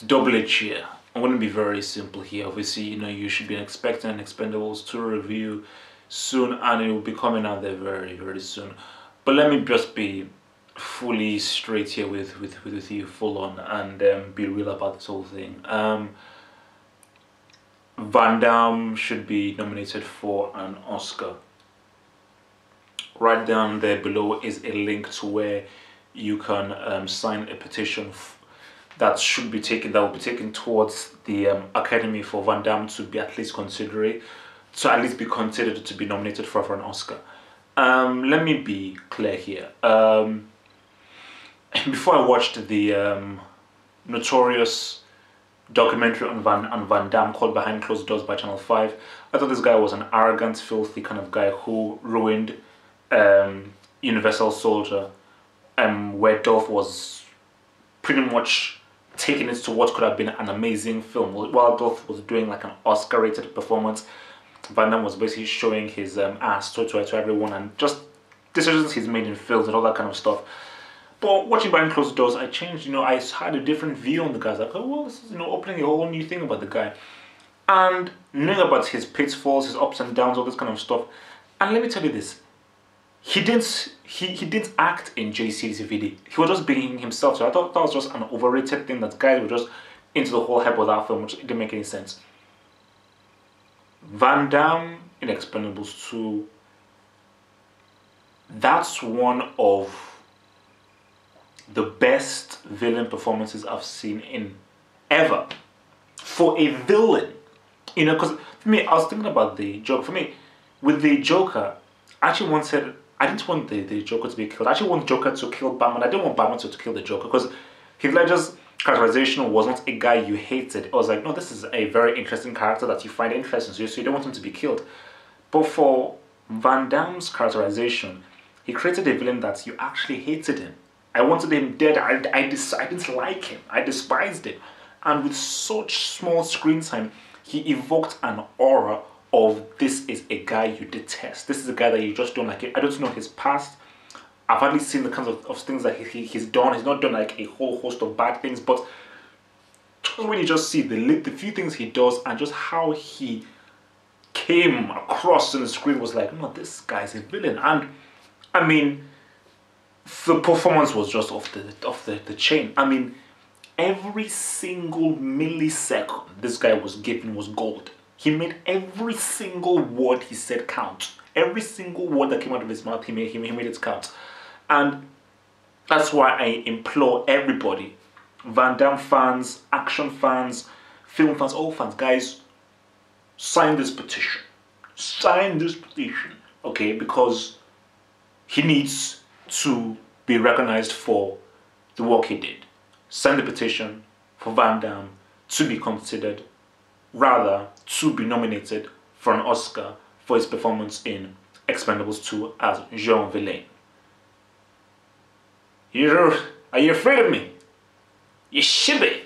Double H here. I'm going to be very simple here. Obviously, you should be expecting an Expendables 2 review soon, and it will be coming out there very, very soon. But let me just be fully straight here with you, full on, and be real about this whole thing. Van Damme should be nominated for an Oscar. Right down there below is a link to where you can sign a petition that will be taken towards the Academy for Van Damme to be at least considered to be nominated for an Oscar. Let me be clear here. Before I watched the notorious documentary on Van Damme called Behind Closed Doors by Channel 5, I thought this guy was an arrogant, filthy kind of guy who ruined Universal Soldier, where Dolph was pretty much taking it to what could have been an amazing film. While Dolph was doing like an Oscar-rated performance, Van Damme was basically showing his ass to everyone, and just decisions he's made in films and all that kind of stuff. But watching Behind Closed Doors, I changed. I had a different view on the guy. Like, oh well, this is opening a whole new thing about the guy, and knowing about his pitfalls, his ups and downs, all this kind of stuff. And let me tell you this. He didn't act in JCVD. He was just being himself. So I thought that was just an overrated thing, that guys were just into the whole hype of that film, which didn't make any sense. Van Damme in Expendables 2, that's one of the best villain performances I've seen in ever. For a villain. Because for me, I was thinking about the Joker. For me, with the Joker, I actually wanted... I didn't want the Joker to be killed. I actually want Joker to kill Batman. I didn't want Batman to kill the Joker, because Heath Ledger's characterization was not a guy you hated. It was like, no, this is a very interesting character that you find interesting, so you don't want him to be killed. But for Van Damme's characterization, he created a villain that you actually hated him. I wanted him dead. I didn't like him. I despised him. And with such small screen time, he evoked an aura of, this is a guy you detest. This is a guy that you just don't like. I don't know his past. I've hardly seen the kinds of things that he's done. He's not done like a whole host of bad things, but just when you just see the few things he does and just how he came across on the screen, was like, no, this guy's a villain. And I mean, the performance was just off the chain. I mean, every single millisecond this guy was given was gold. He made every single word he said count. Every single word that came out of his mouth, he made it count. And that's why I implore everybody, Van Damme fans, action fans, film fans, all fans, guys, sign this petition. Sign this petition, okay? Because he needs to be recognized for the work he did. Sign the petition for Van Damme to be considered, rather to be nominated for an Oscar for his performance in Expendables 2 as Jean Villain. Are you afraid of me? You should be.